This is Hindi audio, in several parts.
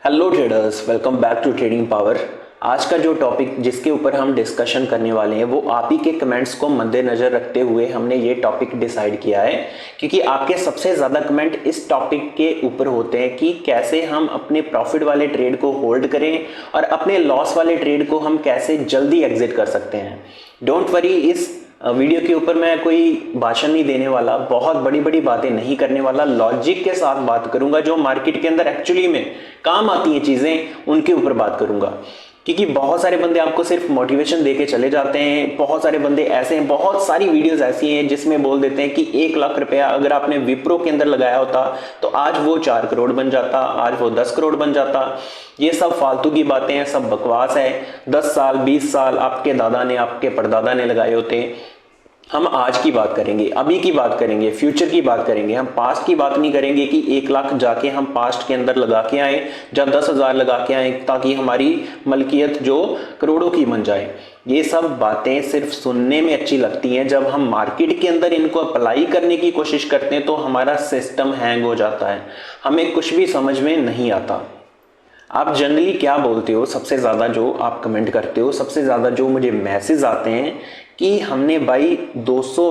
Hello traders, welcome back to trading power. आज का जो टॉपिक जिसके ऊपर हम डिस्कशन करने वाले हैं वो आप ही के कमेंट्स को मद्देनज़र रखते हुए हमने ये टॉपिक डिसाइड किया है, क्योंकि आपके सबसे ज़्यादा कमेंट इस टॉपिक के ऊपर होते हैं कि कैसे हम अपने प्रॉफिट वाले ट्रेड को होल्ड करें और अपने लॉस वाले ट्रेड को हम कैसे जल्दी एग्जिट कर सकते हैं। डोंट वरी, इस वीडियो के ऊपर मैं कोई भाषण नहीं देने वाला, बहुत बड़ी बड़ी बातें नहीं करने वाला, लॉजिक के साथ बात करूंगा। जो मार्केट के अंदर एक्चुअली में काम आती हैं चीज़ें उनके ऊपर बात करूंगा, क्योंकि बहुत सारे बंदे आपको सिर्फ मोटिवेशन देके चले जाते हैं। बहुत सारे बंदे ऐसे हैं, बहुत सारी वीडियोस ऐसी हैं जिसमें बोल देते हैं कि 1 लाख रुपया अगर आपने विप्रो के अंदर लगाया होता तो आज वो 4 करोड़ बन जाता, आज वो 10 करोड़ बन जाता। ये सब फालतू की बातें हैं, सब बकवास है। 10 साल 20 साल आपके दादा ने आपके परदादा ने लगाए होते। हम आज की बात करेंगे, अभी की बात करेंगे, फ्यूचर की बात करेंगे। हम पास्ट की बात नहीं करेंगे कि 1 लाख जाके हम पास्ट के अंदर लगा के आए या 10,000 लगा के आए ताकि हमारी मलकियत जो करोड़ों की बन जाए। ये सब बातें सिर्फ सुनने में अच्छी लगती हैं, जब हम मार्केट के अंदर इनको अप्लाई करने की कोशिश करते हैं तो हमारा सिस्टम हैंग हो जाता है, हमें कुछ भी समझ में नहीं आता। आप जनरली क्या बोलते हो, सबसे ज़्यादा जो आप कमेंट करते हो, सबसे ज़्यादा जो मुझे मैसेज आते हैं कि हमने भाई 200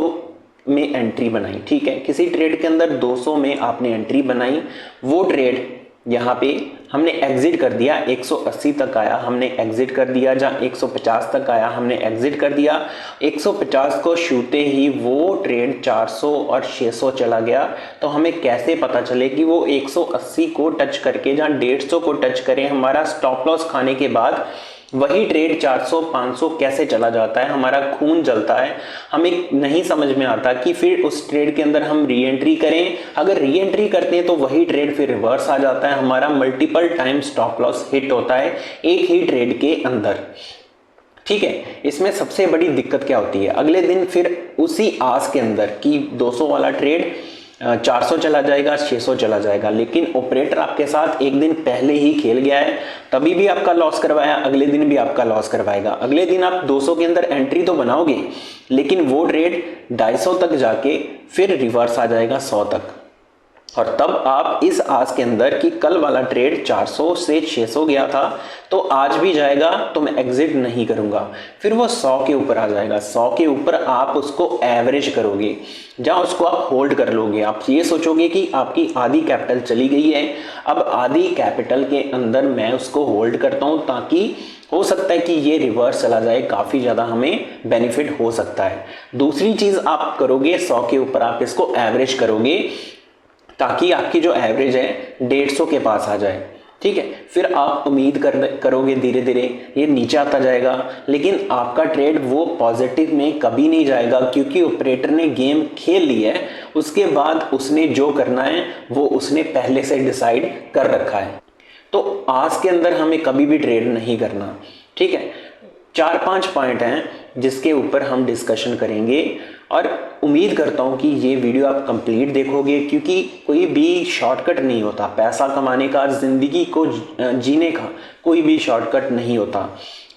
में एंट्री बनाई। ठीक है, किसी ट्रेड के अंदर 200 में आपने एंट्री बनाई, वो ट्रेड यहाँ पे हमने एग्जिट कर दिया, 180 तक आया हमने एग्जिट कर दिया, जहाँ 150 तक आया हमने एग्जिट कर दिया। 150 को छूते ही वो ट्रेड 400 और 600 चला गया। तो हमें कैसे पता चले कि वो 180 को टच करके जहाँ 150 को टच करें, हमारा स्टॉप लॉस खाने के बाद वही ट्रेड 400 500 कैसे चला जाता है, हमारा खून जलता है। हमें नहीं समझ में आता कि फिर उस ट्रेड के अंदर हम री एंट्री करें। अगर री एंट्री करते हैं तो वही ट्रेड फिर रिवर्स आ जाता है, हमारा multiple time stop loss hit होता है एक ही ट्रेड के अंदर। ठीक है, इसमें सबसे बड़ी दिक्कत क्या होती है, अगले दिन फिर उसी आस के अंदर कि 200 वाला ट्रेड 400 चला जाएगा, 600 चला जाएगा, लेकिन ऑपरेटर आपके साथ एक दिन पहले ही खेल गया है, तभी भी आपका लॉस करवाया, अगले दिन भी आपका लॉस करवाएगा। अगले दिन आप 200 के अंदर एंट्री तो बनाओगे, लेकिन वो ट्रेड 250 तक जाके फिर रिवर्स आ जाएगा 100 तक। और तब आप इस आस के अंदर कि कल वाला ट्रेड 400 से 600 गया था तो आज भी जाएगा तो मैं एग्जिट नहीं करूंगा, फिर वो 100 के ऊपर आ जाएगा। 100 के ऊपर आप उसको एवरेज करोगे, जहां उसको आप होल्ड कर लोगे। आप ये सोचोगे कि आपकी आधी कैपिटल चली गई है, अब आधी कैपिटल के अंदर मैं उसको होल्ड करता हूं ताकि हो सकता है कि ये रिवर्स चला जाए, काफ़ी ज़्यादा हमें बेनिफिट हो सकता है। दूसरी चीज़ आप करोगे, 100 के ऊपर आप इसको एवरेज करोगे ताकि आपकी जो एवरेज है 150 के पास आ जाए। ठीक है, फिर आप उम्मीद करोगे धीरे धीरे ये नीचे आता जाएगा, लेकिन आपका ट्रेड वो पॉजिटिव में कभी नहीं जाएगा, क्योंकि ऑपरेटर ने गेम खेल ली है। उसके बाद उसने जो करना है वो उसने पहले से डिसाइड कर रखा है। तो आज के अंदर हमें कभी भी ट्रेड नहीं करना। ठीक है, 4-5 पॉइंट हैं जिसके ऊपर हम डिस्कशन करेंगे और उम्मीद करता हूं कि ये वीडियो आप कंप्लीट देखोगे, क्योंकि कोई भी शॉर्टकट नहीं होता पैसा कमाने का, ज़िंदगी को जीने का कोई भी शॉर्टकट नहीं होता।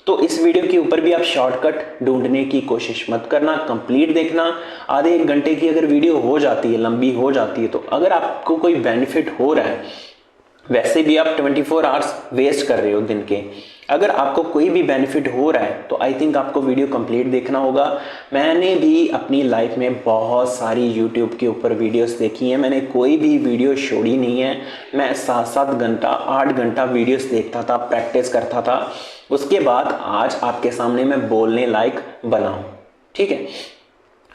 तो इस वीडियो के ऊपर भी आप शॉर्टकट ढूंढने की कोशिश मत करना, कंप्लीट देखना। आधे 1 घंटे की अगर वीडियो हो जाती है, लंबी हो जाती है, तो अगर आपको कोई बेनिफिट हो रहा है, वैसे भी आप 24 आवर्स वेस्ट कर रहे हो दिन के, अगर आपको कोई भी बेनिफिट हो रहा है तो आई थिंक आपको वीडियो कंप्लीट देखना होगा। मैंने भी अपनी लाइफ में बहुत सारी यूट्यूब के ऊपर वीडियोस देखी हैं, मैंने कोई भी वीडियो छोड़ी नहीं है। मैं 7-7 घंटा 8 घंटा वीडियोस देखता था, प्रैक्टिस करता था, उसके बाद आज आपके सामने मैं बोलने लायक बना हूँ। ठीक है,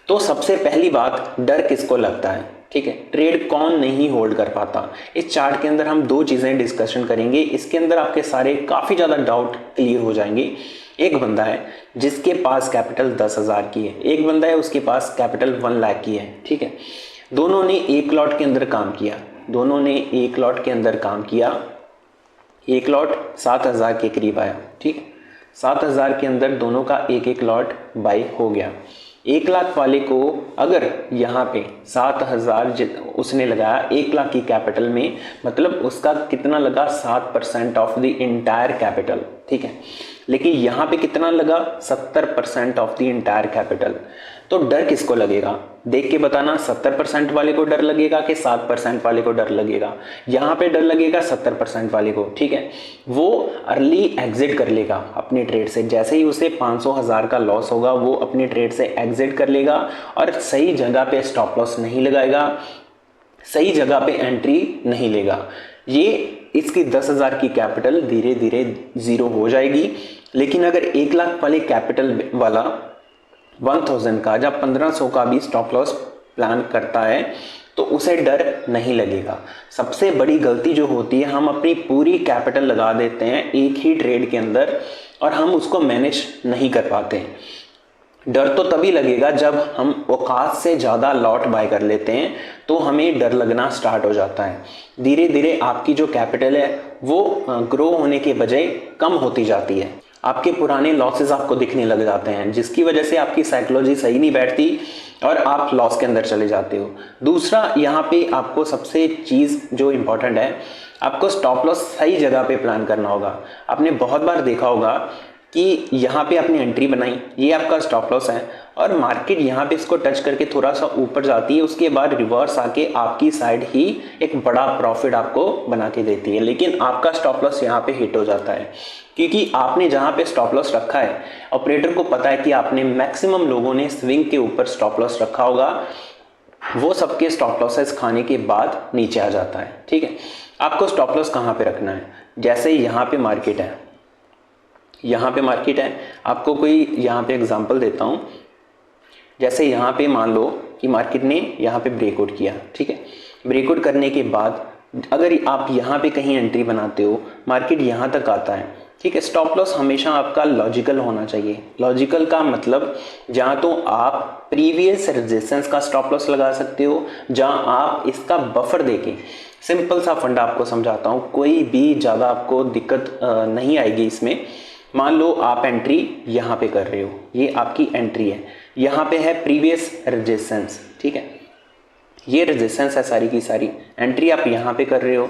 तो सबसे पहली बात, डर किसको लगता है? ठीक है, ट्रेड कौन नहीं होल्ड कर पाता? इस चार्ट के अंदर हम 2 चीज़ें डिस्कशन करेंगे, इसके अंदर आपके सारे काफ़ी ज़्यादा डाउट क्लियर हो जाएंगे। एक बंदा है जिसके पास कैपिटल 10,000 की है, एक बंदा है उसके पास कैपिटल 1 लाख की है। ठीक है, दोनों ने एक लॉट के अंदर काम किया, दोनों ने एक लॉट के अंदर काम किया, एक लॉट 7,000 के करीब आया। ठीक, 7,000 के अंदर दोनों का एक लॉट बाई हो गया। 1 लाख वाले को अगर यहाँ पे 7,000 उसने लगाया 1 लाख की कैपिटल में, मतलब उसका कितना लगा, 7% ऑफ द इंटायर कैपिटल। ठीक है, लेकिन यहाँ पे कितना लगा, 70% ऑफ द इंटायर कैपिटल। तो डर किसको लगेगा, देख के बताना, 70% वाले को डर लगेगा कि 7% वाले को डर लगेगा। यहाँ पे डर लगेगा 70% वाले को, ठीक है। वो अर्ली एग्जिट कर लेगा अपने ट्रेड से, जैसे ही उसे 500,000 का लॉस होगा वो अपने ट्रेड से एग्जिट कर लेगा और सही जगह पे स्टॉप लॉस नहीं लगाएगा, सही जगह पे एंट्री नहीं लेगा। ये इसकी 10,000 की कैपिटल धीरे धीरे जीरो हो जाएगी। लेकिन अगर 1 लाख वाले कैपिटल वाला 1000 का जब 1500 का भी स्टॉप लॉस प्लान करता है तो उसे डर नहीं लगेगा। सबसे बड़ी गलती जो होती है, हम अपनी पूरी कैपिटल लगा देते हैं एक ही ट्रेड के अंदर और हम उसको मैनेज नहीं कर पाते। डर तो तभी लगेगा जब हम औकात से ज़्यादा लॉट बाय कर लेते हैं, तो हमें डर लगना स्टार्ट हो जाता है। धीरे धीरे आपकी जो कैपिटल है वो ग्रो होने के बजाय कम होती जाती है, आपके पुराने लॉसेस आपको दिखने लग जाते हैं, जिसकी वजह से आपकी साइकोलॉजी सही नहीं बैठती और आप लॉस के अंदर चले जाते हो। दूसरा, यहाँ पे आपको सबसे चीज़ जो इम्पोर्टेंट है, आपको स्टॉप लॉस सही जगह पे प्लान करना होगा। आपने बहुत बार देखा होगा कि यहाँ पे आपने एंट्री बनाई, ये आपका स्टॉप लॉस है और मार्केट यहाँ पे इसको टच करके थोड़ा सा ऊपर जाती है, उसके बाद रिवर्स आके आपकी साइड ही एक बड़ा प्रॉफिट आपको बना के देती है। लेकिन आपका स्टॉप लॉस यहाँ पे हिट हो जाता है, क्योंकि आपने जहाँ पे स्टॉप लॉस रखा है, ऑपरेटर को पता है कि आपने मैक्सिमम लोगों ने स्विंग के ऊपर स्टॉप लॉस रखा होगा, वो सबके स्टॉप लॉसेस खाने के बाद नीचे आ जाता है, ठीक है। आपको स्टॉप लॉस कहाँ पे रखना है, जैसे यहाँ पे मार्केट है, यहाँ पे मार्केट है, आपको कोई यहाँ पे एग्जांपल देता हूँ। जैसे यहाँ पे मान लो कि मार्केट ने यहाँ पे ब्रेकआउट किया, ठीक है। ब्रेकआउट करने के बाद अगर आप यहाँ पे कहीं एंट्री बनाते हो, मार्केट यहाँ तक आता है, ठीक है। स्टॉप लॉस हमेशा आपका लॉजिकल होना चाहिए। लॉजिकल का मतलब जहाँ तो आप प्रीवियस रेजिस्टेंस का स्टॉप लॉस लगा सकते हो, जहाँ आप इसका बफर देके, सिंपल सा फंडा आपको समझाता हूँ, कोई भी ज़्यादा आपको दिक्कत नहीं आएगी इसमें। मान लो आप एंट्री यहाँ पे कर रहे हो, ये आपकी एंट्री है, यहाँ पे है प्रीवियस रेजिस्टेंस, ठीक है। ये रेजिस्टेंस है सारी की सारी, एंट्री आप यहाँ पे कर रहे हो,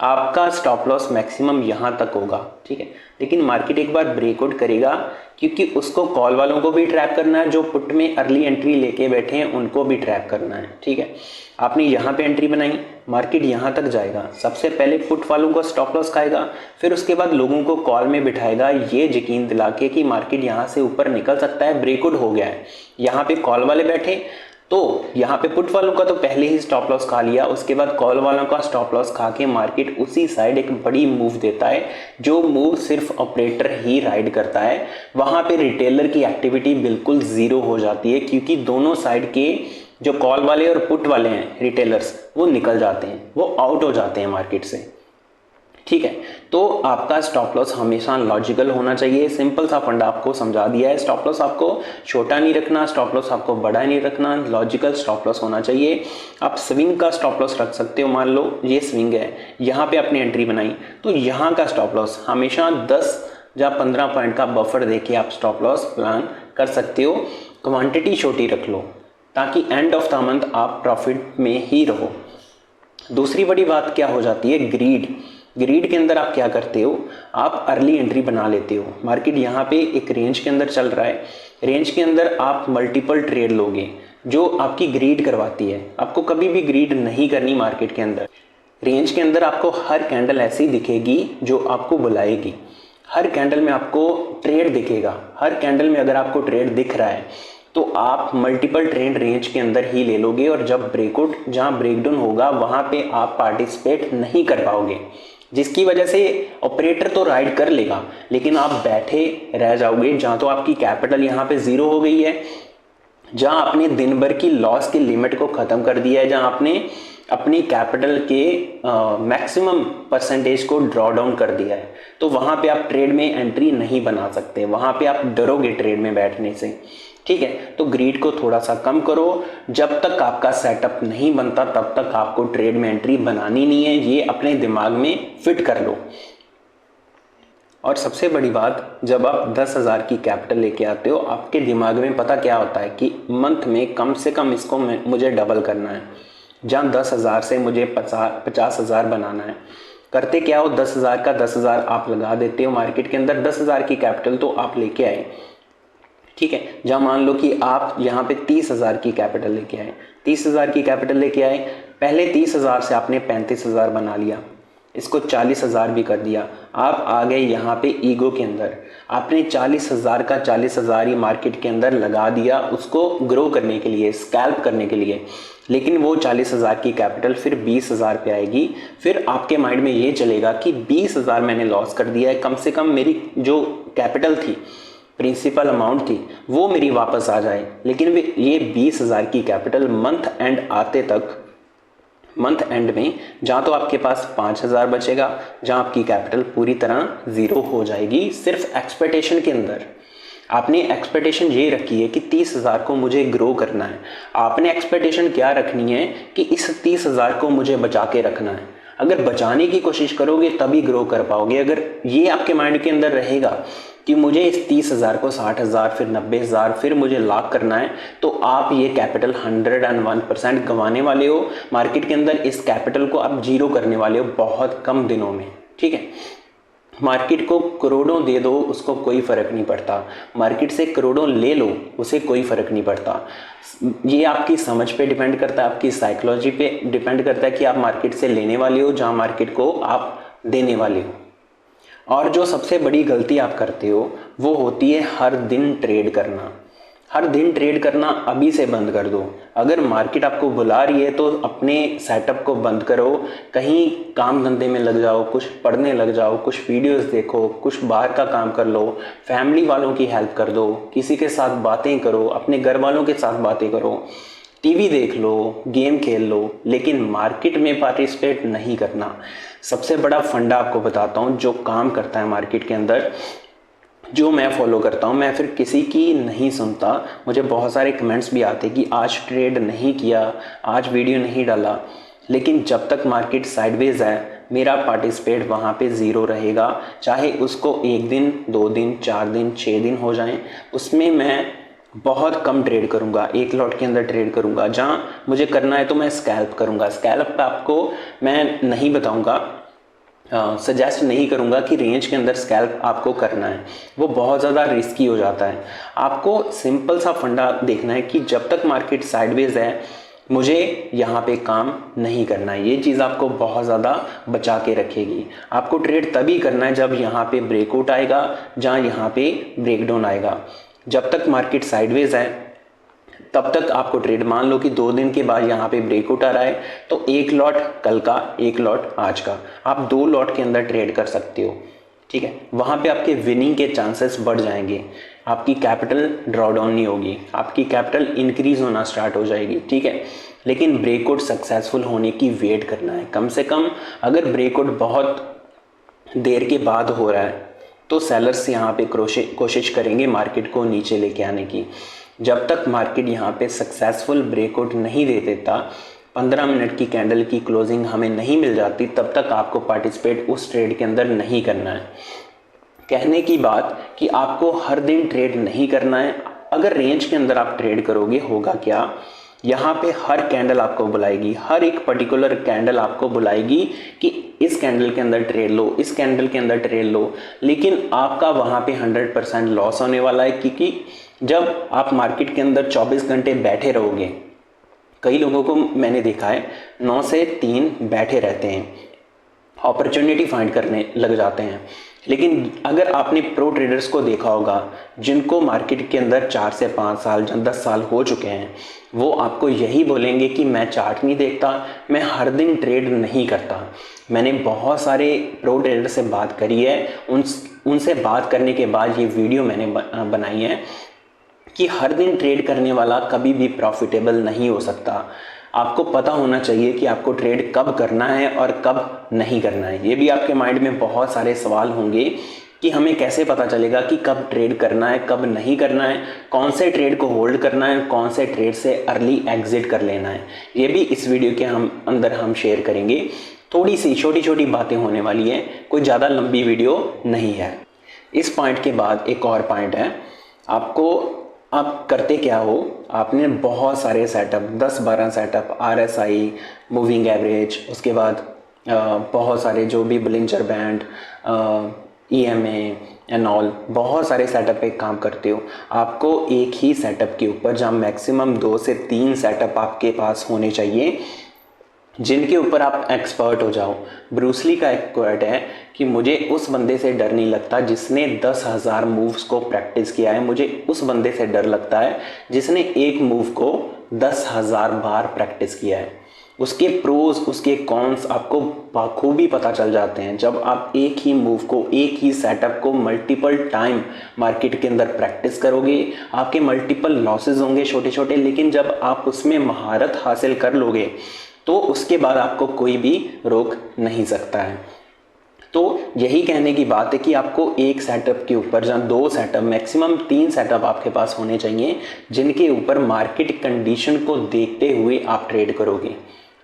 आपका स्टॉप लॉस मैक्सिमम यहाँ तक होगा, ठीक है। लेकिन मार्केट एक बार ब्रेकआउट करेगा, क्योंकि उसको कॉल वालों को भी ट्रैप करना है, जो पुट में अर्ली एंट्री लेके बैठे हैं उनको भी ट्रैप करना है, ठीक है। आपने यहाँ पे एंट्री बनाई, मार्केट यहाँ तक जाएगा, सबसे पहले पुट वालों को स्टॉप लॉस खाएगा, फिर उसके बाद लोगों को कॉल में बिठाएगा ये यकीन दिला के कि मार्केट यहाँ से ऊपर निकल सकता है, ब्रेकआउट हो गया है। यहाँ पे कॉल वाले बैठे तो यहाँ पे पुट वालों का तो पहले ही स्टॉप लॉस खा लिया, उसके बाद कॉल वालों का स्टॉप लॉस खा के मार्केट उसी साइड एक बड़ी मूव देता है, जो मूव सिर्फ ऑपरेटर ही राइड करता है। वहाँ पे रिटेलर की एक्टिविटी बिल्कुल ज़ीरो हो जाती है, क्योंकि दोनों साइड के जो कॉल वाले और पुट वाले हैं रिटेलर्स, वो निकल जाते हैं, वो आउट हो जाते हैं मार्केट से, ठीक है। तो आपका स्टॉप लॉस हमेशा लॉजिकल होना चाहिए। सिंपल सा फंडा आपको समझा दिया है। स्टॉप लॉस आपको छोटा नहीं रखना, स्टॉप लॉस आपको बड़ा नहीं रखना, लॉजिकल स्टॉप लॉस होना चाहिए। आप स्विंग का स्टॉप लॉस रख सकते हो, मान लो ये स्विंग है, यहाँ पे आपने एंट्री बनाई, तो यहाँ का स्टॉप लॉस हमेशा 10 या 15 पॉइंट का बफर देके आप स्टॉप लॉस प्लान कर सकते हो। क्वांटिटी छोटी रख लो ताकि एंड ऑफ द मंथ आप प्रॉफिट में ही रहो। दूसरी बड़ी बात क्या हो जाती है, ग्रीड। ग्रीड के अंदर आप क्या करते हो, आप अर्ली एंट्री बना लेते हो। मार्केट यहाँ पे एक रेंज के अंदर चल रहा है, रेंज के अंदर आप मल्टीपल ट्रेड लोगे, जो आपकी ग्रीड करवाती है। आपको कभी भी ग्रीड नहीं करनी मार्केट के अंदर। रेंज के अंदर आपको हर कैंडल ऐसी दिखेगी जो आपको बुलाएगी, हर कैंडल में आपको ट्रेड दिखेगा। हर कैंडल में अगर आपको ट्रेड दिख रहा है तो आप मल्टीपल ट्रेड रेंज के अंदर ही ले लोगे, और जब ब्रेकआउट जहाँ ब्रेकडाउन होगा वहाँ पे आप पार्टिसिपेट नहीं कर पाओगे, जिसकी वजह से ऑपरेटर तो राइड कर लेगा लेकिन आप बैठे रह जाओगे। जहाँ तो आपकी कैपिटल यहाँ पे ज़ीरो हो गई है, जहाँ आपने दिन भर की लॉस की लिमिट को ख़त्म कर दिया है, जहाँ आपने अपनी कैपिटल के मैक्सिमम परसेंटेज को ड्रॉ डाउन कर दिया है, तो वहाँ पे आप ट्रेड में एंट्री नहीं बना सकते, वहाँ पे आप डरोगे ट्रेड में बैठने से, ठीक है। तो ग्रीड को थोड़ा सा कम करो। जब तक आपका सेटअप नहीं बनता तब तक आपको ट्रेड में एंट्री बनानी नहीं है, ये अपने दिमाग में फिट कर लो। और सबसे बड़ी बात, जब आप 10,000 की कैपिटल लेके आते हो, आपके दिमाग में पता क्या होता है कि मंथ में कम से कम इसको मुझे डबल करना है। जहाँ 10,000 से मुझे 50,000 बनाना है, करते क्या हो, 10,000 का 10,000 आप लगा देते हो मार्केट के अंदर, 10,000 की कैपिटल तो आप लेके आए, ठीक है। जहाँ मान लो कि आप यहाँ पे 30,000 की कैपिटल लेके आए, 30,000 की कैपिटल लेके आए, पहले 30,000 से आपने 35,000 बना लिया, इसको 40,000 भी कर दिया। आप आ गए यहाँ पे ईगो के अंदर, आपने 40,000 का 40,000 ही मार्केट के अंदर लगा दिया उसको ग्रो करने के लिए, स्कैल्प करने के लिए। लेकिन वो 40,000 की कैपिटल फिर 20,000 पे आएगी। फिर आपके माइंड में ये चलेगा कि 20,000 मैंने लॉस कर दिया है, कम से कम मेरी जो कैपिटल थी, प्रिंसिपल अमाउंट थी, वो मेरी वापस आ जाए। लेकिन ये 20,000 की कैपिटल मंथ एंड आते तक, मंथ एंड में जहाँ तो आपके पास 5,000 बचेगा, जहाँ आपकी कैपिटल पूरी तरह ज़ीरो हो जाएगी। सिर्फ एक्सपेक्टेशन के अंदर आपने एक्सपेक्टेशन ये रखी है कि 30,000 को मुझे ग्रो करना है। आपने एक्सपेक्टेशन क्या रखनी है कि इस 30,000 को मुझे बचा के रखना है। अगर बचाने की कोशिश करोगे तभी ग्रो कर पाओगे। अगर ये आपके माइंड के अंदर रहेगा कि मुझे इस 30,000 को 60,000 फिर 90,000 फिर मुझे लाख करना है, तो आप ये कैपिटल 101% गंवाने वाले हो। मार्केट के अंदर इस कैपिटल को आप जीरो करने वाले हो बहुत कम दिनों में, ठीक है। मार्केट को करोड़ों दे दो, उसको कोई फ़र्क नहीं पड़ता। मार्केट से करोड़ों ले लो, उसे कोई फ़र्क नहीं पड़ता। ये आपकी समझ पे डिपेंड करता है, आपकी साइकोलॉजी पे डिपेंड करता है कि आप मार्केट से लेने वाले हो जहाँ मार्केट को आप देने वाले हो। और जो सबसे बड़ी गलती आप करते हो वो होती है हर दिन ट्रेड करना। हर दिन ट्रेड करना अभी से बंद कर दो। अगर मार्केट आपको बुला रही है तो अपने सेटअप को बंद करो, कहीं काम धंधे में लग जाओ, कुछ पढ़ने लग जाओ, कुछ वीडियोस देखो, कुछ बाहर का काम कर लो, फैमिली वालों की हेल्प कर दो, किसी के साथ बातें करो, अपने घर वालों के साथ बातें करो, टीवी देख लो, गेम खेल लो, लेकिन मार्केट में पार्टिसिपेट नहीं करना। सबसे बड़ा फंडा आपको बताता हूँ जो काम करता है मार्केट के अंदर, जो मैं फॉलो करता हूँ। मैं फिर किसी की नहीं सुनता। मुझे बहुत सारे कमेंट्स भी आते कि आज ट्रेड नहीं किया, आज वीडियो नहीं डाला, लेकिन जब तक मार्केट साइडवेज है मेरा पार्टिसिपेट वहाँ पे ज़ीरो रहेगा। चाहे उसको 1 दिन, 2 दिन, 4 दिन, 6 दिन हो जाएं, उसमें मैं बहुत कम ट्रेड करूंगा, एक लॉट के अंदर ट्रेड करूंगा। जहां मुझे करना है तो मैं स्कैल्प करूंगा। स्कैल्प पे आपको मैं नहीं बताऊंगा, सजेस्ट नहीं करूंगा कि रेंज के अंदर स्कैल्प आपको करना है, वो बहुत ज़्यादा रिस्की हो जाता है। आपको सिंपल सा फंडा देखना है कि जब तक मार्केट साइडवेज है मुझे यहाँ पे काम नहीं करना है। ये चीज़ आपको बहुत ज़्यादा बचा के रखेगी। आपको ट्रेड तभी करना है जब यहाँ पे ब्रेकआउट आएगा, जहाँ यहाँ पे ब्रेकडाउन आएगा। जब तक मार्केट साइडवेज है तब तक आपको ट्रेड, मान लो कि 2 दिन के बाद यहाँ पे ब्रेकआउट आ रहा है तो 1 लॉट कल का, 1 लॉट आज का, आप 2 लॉट के अंदर ट्रेड कर सकते हो, ठीक है। वहाँ पे आपके विनिंग के चांसेस बढ़ जाएंगे, आपकी कैपिटल ड्रॉ डाउन नहीं होगी, आपकी कैपिटल इंक्रीज होना स्टार्ट हो जाएगी, ठीक है। लेकिन ब्रेकआउट सक्सेसफुल होने की वेट करना है कम से कम। अगर ब्रेकआउट बहुत देर के बाद हो रहा है तो सेलर्स यहाँ पे कोशिश करेंगे मार्केट को नीचे लेके आने की। जब तक मार्केट यहाँ पे सक्सेसफुल ब्रेकआउट नहीं दे देता, 15 मिनट की कैंडल की क्लोजिंग हमें नहीं मिल जाती, तब तक आपको पार्टिसिपेट उस ट्रेड के अंदर नहीं करना है। कहने की बात कि आपको हर दिन ट्रेड नहीं करना है। अगर रेंज के अंदर आप ट्रेड करोगे, होगा क्या, यहाँ पे हर कैंडल आपको बुलाएगी, हर एक पर्टिकुलर कैंडल आपको बुलाएगी कि इस कैंडल के अंदर ट्रेड लो, इस कैंडल के अंदर ट्रेड लो। लेकिन आपका वहाँ पे 100% लॉस होने वाला है, क्योंकि जब आप मार्केट के अंदर 24 घंटे बैठे रहोगे, कई लोगों को मैंने देखा है 9 से 3 बैठे रहते हैं, अपॉर्चुनिटी फाइंड करने लग जाते हैं। लेकिन अगर आपने प्रो ट्रेडर्स को देखा होगा जिनको मार्केट के अंदर 4 से 5 साल या 10 साल हो चुके हैं, वो आपको यही बोलेंगे कि मैं चार्ट नहीं देखता, मैं हर दिन ट्रेड नहीं करता। मैंने बहुत सारे प्रो ट्रेडर से बात करी है, उनसे बात करने के बाद ये वीडियो मैंने बनाई है कि हर दिन ट्रेड करने वाला कभी भी प्रॉफिटेबल नहीं हो सकता। आपको पता होना चाहिए कि आपको ट्रेड कब करना है और कब नहीं करना है। ये भी आपके माइंड में बहुत सारे सवाल होंगे कि हमें कैसे पता चलेगा कि कब ट्रेड करना है, कब नहीं करना है, कौन से ट्रेड को होल्ड करना है, कौन से ट्रेड से अर्ली एग्जिट कर लेना है। ये भी इस वीडियो के अंदर हम शेयर करेंगे। थोड़ी सी छोटी छोटी बातें होने वाली है, कोई ज़्यादा लंबी वीडियो नहीं है। इस पॉइंट के बाद एक और पॉइंट है, आप करते क्या हो, आपने बहुत सारे setup, 10-12 setup, RSI, moving average, उसके बाद बहुत सारे जो भी बलिंजर बैंड, EMA एंड ऑल, बहुत सारे सेटअप पे काम करते हो। आपको एक ही सेटअप के ऊपर जहाँ मैक्सिमम 2 से 3 सेटअप आपके पास होने चाहिए जिनके ऊपर आप एक्सपर्ट हो जाओ। ब्रूसली का एक क्वाट है कि मुझे उस बंदे से डर नहीं लगता जिसने 10,000 मूव्स को प्रैक्टिस किया है, मुझे उस बंदे से डर लगता है जिसने एक मूव को 10,000 बार प्रैक्टिस किया है। उसके प्रोज, उसके कॉन्स आपको बखूबी पता चल जाते हैं जब आप एक ही मूव को, एक ही सेटअप को मल्टीपल टाइम मार्केट के अंदर प्रैक्टिस करोगे। आपके मल्टीपल लॉसेस होंगे छोटे छोटे, लेकिन जब आप उसमें महारत हासिल कर लोगे तो उसके बाद आपको कोई भी रोक नहीं सकता है। तो यही कहने की बात है कि आपको एक सेटअप के ऊपर, जहाँ 2 सेटअप, मैक्सिमम 3 सेटअप आपके पास होने चाहिए जिनके ऊपर मार्केट कंडीशन को देखते हुए आप ट्रेड करोगे।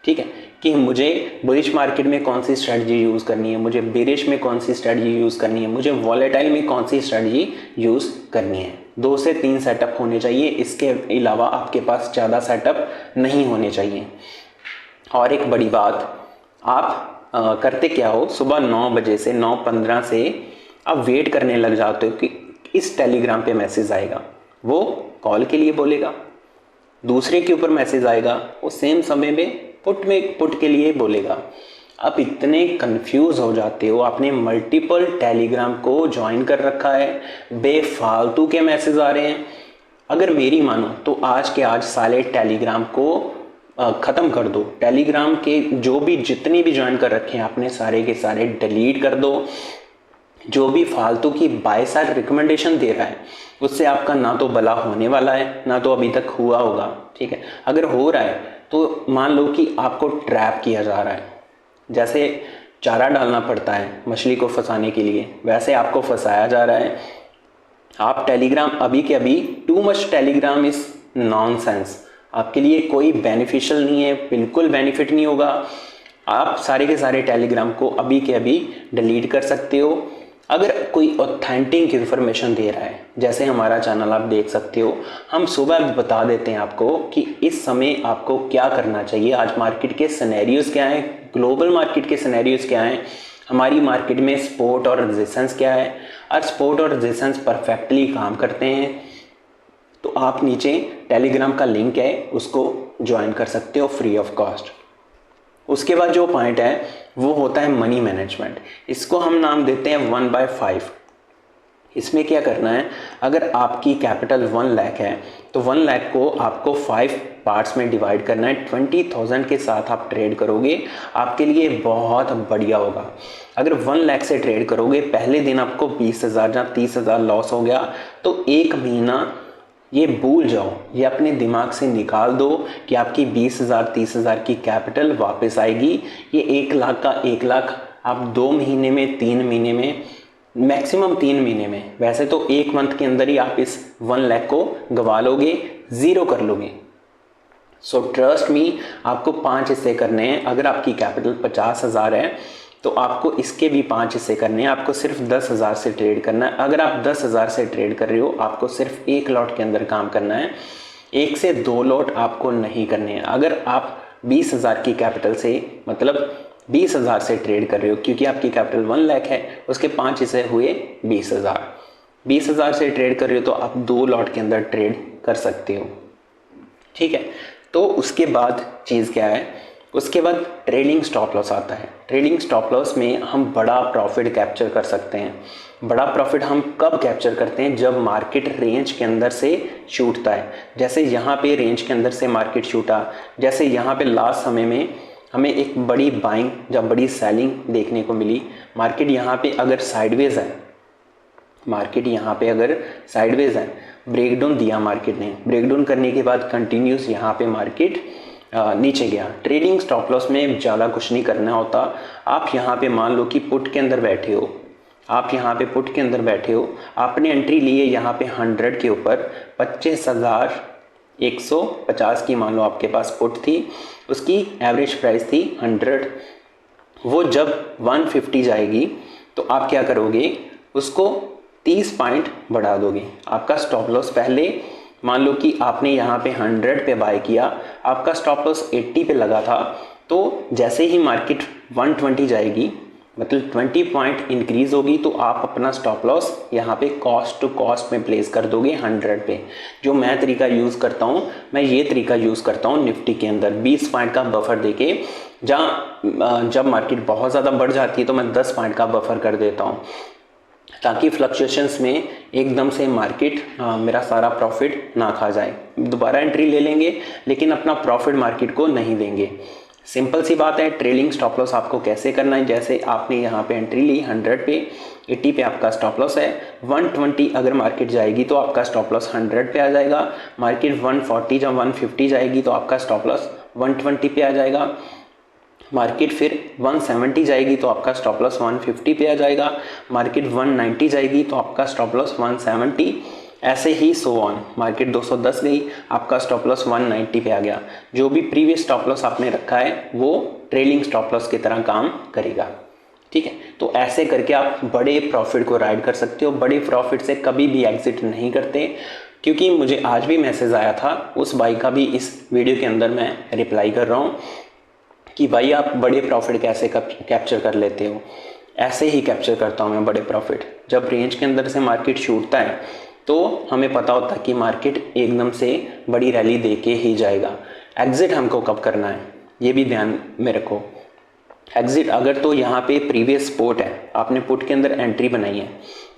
ठीक है, कि मुझे बुलिश मार्केट में कौन सी स्ट्रेटजी यूज़ करनी है, मुझे बेरिश में कौन सी स्ट्रेटजी यूज़ करनी है, मुझे वॉलेटाइल में कौन सी स्ट्रेटजी यूज़ करनी है। 2 से 3 सेटअप होने चाहिए, इसके अलावा आपके पास ज़्यादा सेटअप नहीं होने चाहिए। और एक बड़ी बात, आप करते क्या हो, सुबह 9 बजे से 9:15 से आप वेट करने लग जाते हो कि इस टेलीग्राम पे मैसेज आएगा, वो कॉल के लिए बोलेगा, दूसरे के ऊपर मैसेज आएगा, वो सेम समय में पुट के लिए बोलेगा। आप इतने कंफ्यूज हो जाते हो, आपने मल्टीपल टेलीग्राम को ज्वाइन कर रखा है, बेफालतू के मैसेज आ रहे हैं। अगर मेरी मानो तो आज के आज सारे टेलीग्राम को ख़त्म कर दो। टेलीग्राम के जो भी जितने भी ज्वाइन कर रखे हैं आपने, सारे के सारे डिलीट कर दो। जो भी फालतू की बाय साइड रिकमेंडेशन दे रहा है उससे आपका ना तो भला होने वाला है, ना तो अभी तक हुआ होगा। ठीक है, अगर हो रहा है तो मान लो कि आपको ट्रैप किया जा रहा है। जैसे चारा डालना पड़ता है मछली को फंसाने के लिए, वैसे आपको फंसाया जा रहा है। आप टेलीग्राम अभी के अभी, too much Telegram is nonsense, आपके लिए कोई बेनिफिशियल नहीं है, बिल्कुल बेनिफिट नहीं होगा। आप सारे के सारे टेलीग्राम को अभी के अभी डिलीट कर सकते हो। अगर कोई ऑथेंटिक इन्फॉर्मेशन दे रहा है, जैसे हमारा चैनल आप देख सकते हो, हम सुबह बता देते हैं आपको कि इस समय आपको क्या करना चाहिए, आज मार्केट के सिनेरियोज क्या हैं, ग्लोबल मार्केट के सिनेरियोज क्या हैं, हमारी मार्केट में सपोर्ट और रेजिस्टेंस क्या है, और सपोर्ट और रेजिस्टेंस परफेक्टली काम करते हैं। तो आप नीचे टेलीग्राम का लिंक है, उसको ज्वाइन कर सकते हो फ्री ऑफ कॉस्ट। उसके बाद जो पॉइंट है वो होता है मनी मैनेजमेंट। इसको हम नाम देते हैं 1/5। इसमें क्या करना है, अगर आपकी कैपिटल 1 लाख है तो 1 लाख को आपको 5 पार्ट्स में डिवाइड करना है। 20,000 के साथ आप ट्रेड करोगे, आपके लिए बहुत बढ़िया होगा। अगर 1 लाख से ट्रेड करोगे, पहले दिन आपको 20,000 या 30,000 लॉस हो गया तो एक महीना ये भूल जाओ, ये अपने दिमाग से निकाल दो कि आपकी 20,000 30,000 की कैपिटल वापस आएगी। ये 1 लाख का 1 लाख आप 2 महीने में, 3 महीने में, मैक्सिमम 3 महीने में, वैसे तो 1 मंथ के अंदर ही आप इस 1 लाख को गवा लोगे, ज़ीरो कर लोगे। सो ट्रस्ट मी, आपको 5 हिस्से करने हैं। अगर आपकी कैपिटल 50,000 है तो आपको इसके भी 5 हिस्से करने हैं। आपको सिर्फ 10,000 से ट्रेड करना है। अगर आप 10,000 से ट्रेड कर रहे हो, आपको सिर्फ 1 लॉट के अंदर काम करना है, 1 से 2 लॉट आपको नहीं करने हैं। अगर आप 20,000 की कैपिटल से, मतलब 20,000 से ट्रेड कर रहे हो, क्योंकि आपकी कैपिटल 1 लाख है, उसके 5 हिस्से हुए 20,000। 20,000 से ट्रेड कर रहे हो तो आप 2 लॉट के अंदर ट्रेड कर सकते हो। ठीक है, तो उसके बाद चीज़ क्या है, उसके बाद ट्रेडिंग स्टॉप लॉस आता है। ट्रेडिंग स्टॉप लॉस में हम बड़ा प्रॉफिट कैप्चर कर सकते हैं। बड़ा प्रॉफिट हम कब कैप्चर करते हैं, जब मार्केट रेंज के अंदर से छूटता है। जैसे यहाँ पे रेंज के अंदर से मार्केट छूटा, जैसे यहाँ पे लास्ट समय में हमें एक बड़ी बाइंग या बड़ी सेलिंग देखने को मिली। मार्केट यहाँ पे अगर साइडवेज है, मार्केट यहाँ पे अगर साइडवेज है, ब्रेकडाउन दिया मार्केट ने, ब्रेकडाउन करने के बाद कंटिन्यूस यहाँ पे मार्केट नीचे गया। ट्रेडिंग स्टॉप लॉस में ज़्यादा कुछ नहीं करना होता। आप यहाँ पे मान लो कि पुट के अंदर बैठे हो, आप यहाँ पे पुट के अंदर बैठे हो, आपने एंट्री ली है यहाँ पे 100 के ऊपर, 25,150 की मान लो आपके पास पुट थी, उसकी एवरेज प्राइस थी 100। वो जब 150 जाएगी तो आप क्या करोगे, उसको 30 पॉइंट बढ़ा दोगे। आपका स्टॉप लॉस पहले मान लो कि आपने यहाँ पे 100 पे बाय किया, आपका स्टॉप लॉस 80 पे लगा था, तो जैसे ही मार्केट 120 जाएगी, मतलब 20 पॉइंट इंक्रीज होगी, तो आप अपना स्टॉप लॉस यहाँ पे कॉस्ट टू कॉस्ट में प्लेस कर दोगे 100 पे। जो मैं तरीका यूज़ करता हूँ, मैं ये तरीका यूज़ करता हूँ निफ्टी के अंदर 20 पॉइंट का बफर देके, जहाँ जब मार्केट बहुत ज़्यादा बढ़ जाती है तो मैं 10 पॉइंट का बफर कर देता हूँ, ताकि फ्लक्चुएशंस में एकदम से मार्केट मेरा सारा प्रॉफिट ना खा जाए। दोबारा एंट्री ले लेंगे लेकिन अपना प्रॉफिट मार्केट को नहीं देंगे। सिंपल सी बात है। ट्रेलिंग स्टॉप लॉस आपको कैसे करना है, जैसे आपने यहाँ पे एंट्री ली 100 पे, 80 पे आपका स्टॉप लॉस है, 120 अगर मार्केट जाएगी तो आपका स्टॉप लॉस 100 पे आ जाएगा, मार्केट 140 या 150 जाएगी तो आपका स्टॉप लॉस 120 पे आ जाएगा, मार्केट फिर 170 जाएगी तो आपका स्टॉप लॉस 150 पे आ जाएगा, मार्केट 190 जाएगी तो आपका स्टॉप लॉस 170, ऐसे ही सो ऑन। मार्केट 210 गई, आपका स्टॉप लॉस 190 पे आ गया। जो भी प्रीवियस स्टॉप लॉस आपने रखा है वो ट्रेलिंग स्टॉप लॉस की तरह काम करेगा, ठीक है। तो ऐसे करके आप बड़े प्रॉफिट को राइड कर सकते हो। बड़े प्रॉफिट से कभी भी एग्जिट नहीं करते, क्योंकि मुझे आज भी मैसेज आया था, उस भाई का भी इस वीडियो के अंदर मैं रिप्लाई कर रहा हूँ कि भाई आप बड़े प्रॉफिट कैसे कैप्चर कर लेते हो। ऐसे ही कैप्चर करता हूँ मैं बड़े प्रॉफिट। जब रेंज के अंदर से मार्केट छूटता है तो हमें पता होता है कि मार्केट एकदम से बड़ी रैली दे के ही जाएगा। एग्जिट हमको कब करना है ये भी ध्यान में रखो। एग्जिट अगर तो यहाँ पे प्रीवियस सपोर्ट है, आपने पुट के अंदर एंट्री बनाई है,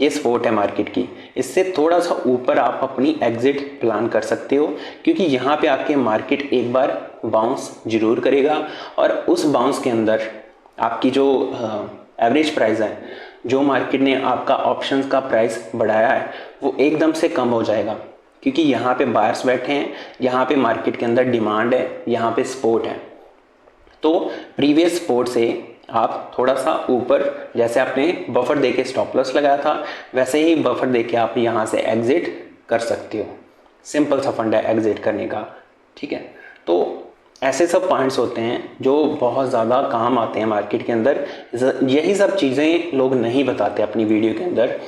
ये सपोर्ट है मार्केट की, इससे थोड़ा सा ऊपर आप अपनी एग्जिट प्लान कर सकते हो, क्योंकि यहाँ पे आके मार्केट एक बार बाउंस जरूर करेगा और उस बाउंस के अंदर आपकी जो एवरेज प्राइस है, जो मार्केट ने आपका ऑप्शंस का प्राइस बढ़ाया है, वो एकदम से कम हो जाएगा, क्योंकि यहाँ पे बायर्स बैठे हैं, यहाँ पे मार्केट के अंदर डिमांड है, यहाँ पे सपोर्ट है। तो प्रीवियस सपोर्ट से आप थोड़ा सा ऊपर, जैसे आपने बफर देके स्टॉप लॉस लगाया था, वैसे ही बफर देके आप यहाँ से एग्जिट कर सकते हो। सिंपल सा फंड है एग्जिट करने का, ठीक है। तो ऐसे सब पॉइंट्स होते हैं जो बहुत ज़्यादा काम आते हैं मार्केट के अंदर। यही सब चीज़ें लोग नहीं बताते अपनी वीडियो के अंदर।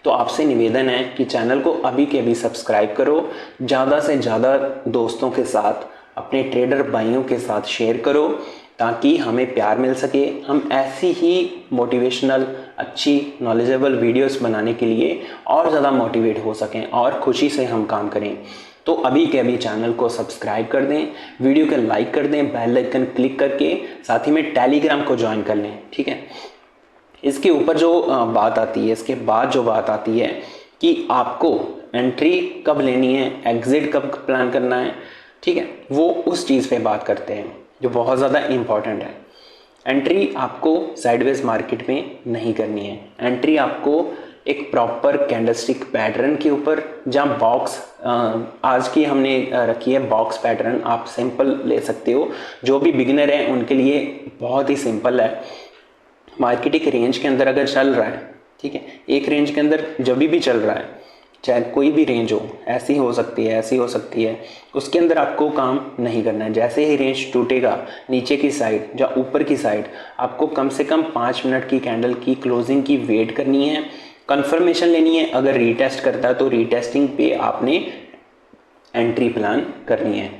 तो आपसे निवेदन है कि चैनल को अभी के अभी सब्सक्राइब करो, ज़्यादा से ज़्यादा दोस्तों के साथ, अपने ट्रेडर भाइयों के साथ शेयर करो, ताकि हमें प्यार मिल सके। हम ऐसी ही मोटिवेशनल, अच्छी नॉलेजेबल वीडियोस बनाने के लिए और ज़्यादा मोटिवेट हो सकें और खुशी से हम काम करें। तो अभी के अभी चैनल को सब्सक्राइब कर दें, वीडियो को लाइक कर दें, बेल आइकन क्लिक करके, साथ ही में टेलीग्राम को ज्वाइन कर लें, ठीक है। इसके ऊपर जो बात आती है, इसके बाद जो बात आती है कि आपको एंट्री कब लेनी है, एग्जिट कब प्लान करना है, ठीक है, वो उस चीज़ पे बात करते हैं जो बहुत ज़्यादा इम्पॉर्टेंट है। एंट्री आपको साइडवेज मार्केट में नहीं करनी है। एंट्री आपको एक प्रॉपर कैंडलस्टिक पैटर्न के ऊपर, जहाँ बॉक्स आज की हमने रखी है बॉक्स पैटर्न, आप सिंपल ले सकते हो। जो भी बिगिनर है उनके लिए बहुत ही सिंपल है। मार्केट एक रेंज के अंदर अगर चल रहा है, ठीक है, एक रेंज के अंदर जब भी चल रहा है, चाहे कोई भी रेंज हो, ऐसी हो सकती है, ऐसी हो सकती है, उसके अंदर आपको काम नहीं करना है। जैसे ही रेंज टूटेगा नीचे की साइड या ऊपर की साइड, आपको कम से कम 5 मिनट की कैंडल की क्लोजिंग की वेट करनी है, कंफर्मेशन लेनी है। अगर रीटेस्ट करता है तो रीटेस्टिंग पे आपने एंट्री प्लान करनी है।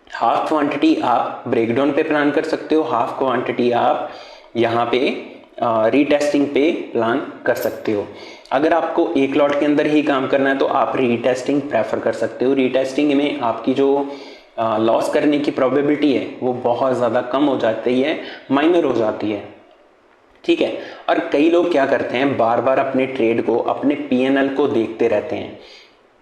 हाफ क्वांटिटी आप ब्रेकडाउन पे प्लान कर सकते हो, हाफ क्वांटिटी आप यहाँ पे रीटेस्टिंग पे प्लान कर सकते हो। अगर आपको एक लॉट के अंदर ही काम करना है तो आप रीटेस्टिंग प्रेफर कर सकते हो। रीटेस्टिंग में आपकी जो लॉस करने की प्रोबेबिलिटी है वो बहुत ज़्यादा कम हो जाती है, माइनर हो जाती है, ठीक है। और कई लोग क्या करते हैं, बार बार अपने ट्रेड को, अपने पीएनएल को देखते रहते हैं।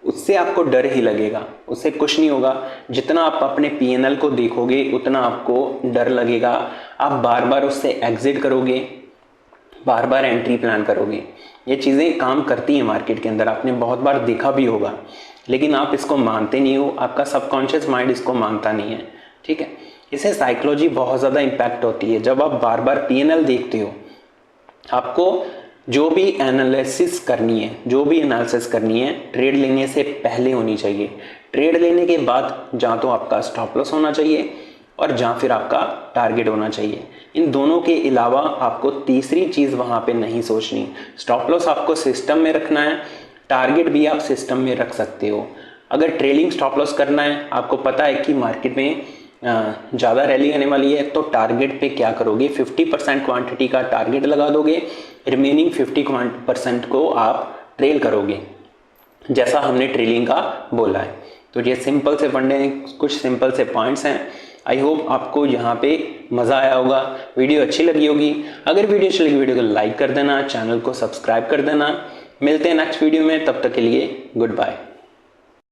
उससे आपको डर ही लगेगा, उससे कुछ नहीं होगा। जितना आप अपने पीएनएल को देखोगे उतना आपको डर लगेगा। आप बार बार उससे एग्जिट करोगे, बार बार एंट्री प्लान करोगे। ये चीज़ें काम करती हैं मार्केट के अंदर, आपने बहुत बार देखा भी होगा, लेकिन आप इसको मानते नहीं हो। आपका सबकॉन्शियस माइंड इसको मानता नहीं है, ठीक है। इससे साइकोलॉजी बहुत ज़्यादा इम्पैक्ट होती है। जब आप बार बार पीएनएल देखते हो, आपको जो भी एनालिसिस करनी है, जो भी एनालिसिस करनी है, ट्रेड लेने से पहले होनी चाहिए। ट्रेड लेने के बाद जहाँ तो आपका स्टॉप लॉस होना चाहिए और जहाँ फिर आपका टारगेट होना चाहिए। इन दोनों के अलावा आपको तीसरी चीज़ वहाँ पे नहीं सोचनी। स्टॉप लॉस आपको सिस्टम में रखना है, टारगेट भी आप सिस्टम में रख सकते हो। अगर ट्रेलिंग स्टॉप लॉस करना है, आपको पता है कि मार्केट में ज़्यादा रैली आने वाली है तो टारगेट पे क्या करोगे, 50% क्वांटिटी का टारगेट लगा दोगे, रिमेनिंग 50% को आप ट्रेल करोगे जैसा हमने ट्रेलिंग का बोला है। तो ये सिंपल से फंडे हैं, कुछ सिंपल से पॉइंट्स हैं। आई होप आपको यहाँ पे मज़ा आया होगा, वीडियो अच्छी लगी होगी। अगर वीडियो अच्छी लगी वीडियो को लाइक कर देना, चैनल को सब्सक्राइब कर देना। मिलते हैं नेक्स्ट वीडियो में, तब तक के लिए गुड बाय।